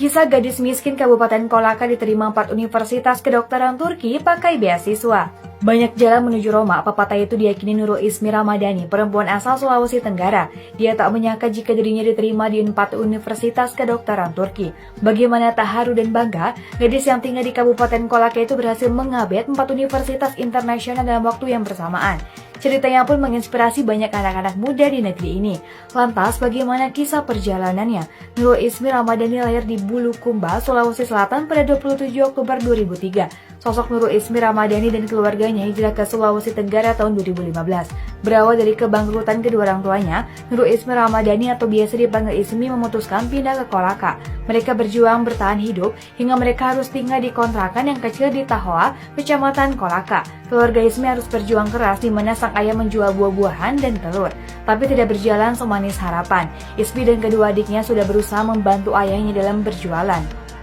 Kisah gadis miskin Kabupaten Kolaka diterima 4 universitas kedokteran Turki pakai beasiswa. Banyak jalan menuju Roma, pepatah itu diyakini Nurul Ismi Ramadhani, perempuan asal Sulawesi Tenggara. Dia tak menyangka jika dirinya diterima di 4 universitas kedokteran Turki. Bagaimana tak haru dan bangga, gadis yang tinggal di Kabupaten Kolaka itu berhasil mengabet 4 universitas internasional dalam waktu yang bersamaan. Ceritanya pun menginspirasi banyak anak-anak muda di negeri ini. Lantas, bagaimana kisah perjalanannya? Nurul Ismi Ramadhani lahir di Bulukumba, Sulawesi Selatan pada 27 Oktober 2003. Sosok Nurul Ismi Ramadhani dan keluarganya hijrah ke Sulawesi Tenggara tahun 2015. Berawal dari kebangkrutan kedua orang tuanya, Nurul Ismi Ramadhani atau biasa dipanggil Ismi memutuskan pindah ke Kolaka. Mereka berjuang bertahan hidup hingga mereka harus tinggal di kontrakan yang kecil di Tahoa, Kecamatan Kolaka. Keluarga Ismi harus berjuang keras di mana sang ayah menjual buah-buahan dan telur. Tapi tidak berjalan semanis harapan. Ismi dan kedua adiknya sudah berusaha membantu ayahnya dalam berjualan.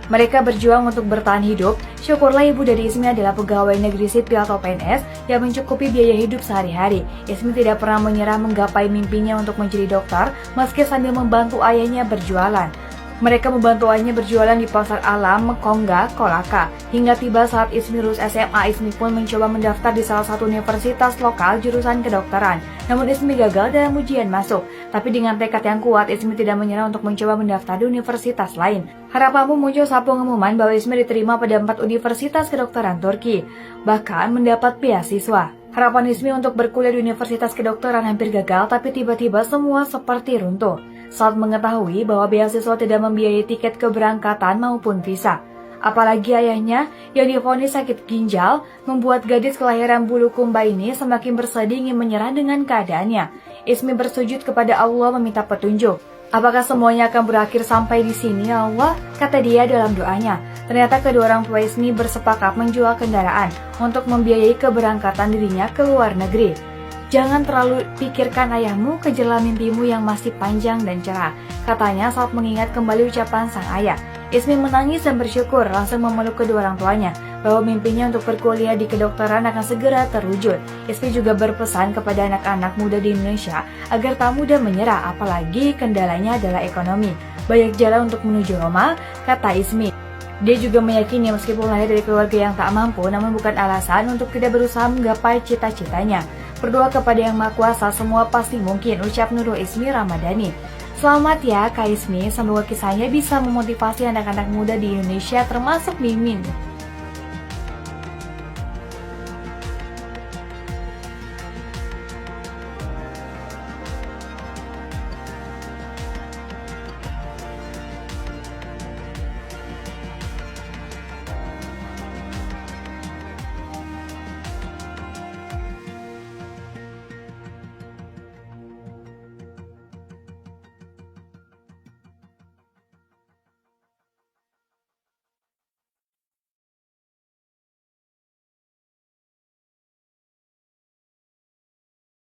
Mereka berjuang untuk bertahan hidup. Syukurlah ibu dari Ismi adalah pegawai negeri sipil atau PNS yang mencukupi biaya hidup sehari-hari. Ismi tidak pernah menyerah menggapai mimpinya untuk menjadi dokter meski sambil membantu ayahnya berjualan. Mereka membantu ayahnya berjualan di Pasar Alam, Mekongga, Kolaka. Hingga tiba saat Ismi lulus SMA, Ismi pun mencoba mendaftar di salah satu universitas lokal jurusan kedokteran. Namun Ismi gagal dalam ujian masuk. Tapi dengan tekad yang kuat, Ismi tidak menyerah untuk mencoba mendaftar di universitas lain. Harapanmu muncul saat pengumuman bahwa Ismi diterima pada 4 universitas kedokteran Turki. Bahkan mendapat beasiswa. Harapan Ismi untuk berkuliah di universitas kedokteran hampir gagal, tapi tiba-tiba semua seperti runtuh saat mengetahui bahwa beasiswa tidak membiayai tiket keberangkatan maupun visa. Apalagi ayahnya yang divonis sakit ginjal membuat gadis kelahiran Bulukumba ini semakin bersedih ingin menyerah dengan keadaannya. Ismi bersujud kepada Allah meminta petunjuk. Apakah semuanya akan berakhir sampai di sini ya Allah? Kata dia dalam doanya. Ternyata kedua orang tua Ismi bersepakat menjual kendaraan untuk membiayai keberangkatan dirinya ke luar negeri. Jangan terlalu pikirkan ayahmu, kejarlah mimpimu yang masih panjang dan cerah, katanya saat mengingat kembali ucapan sang ayah. Ismi menangis dan bersyukur, langsung memeluk kedua orang tuanya bahwa mimpinya untuk berkuliah di kedokteran akan segera terwujud. Ismi juga berpesan kepada anak-anak muda di Indonesia agar tak mudah menyerah, apalagi kendalanya adalah ekonomi. Banyak jalan untuk menuju Roma, kata Ismi. Dia juga meyakini meskipun lahir dari keluarga yang tak mampu, namun bukan alasan untuk tidak berusaha menggapai cita-citanya. Berdoa kepada Yang Maha Kuasa, semua pasti mungkin, ucap Nurul Ismi Ramadhani. Selamat ya Kak Ismi, semoga kisahnya bisa memotivasi anak-anak muda di Indonesia termasuk Mimin.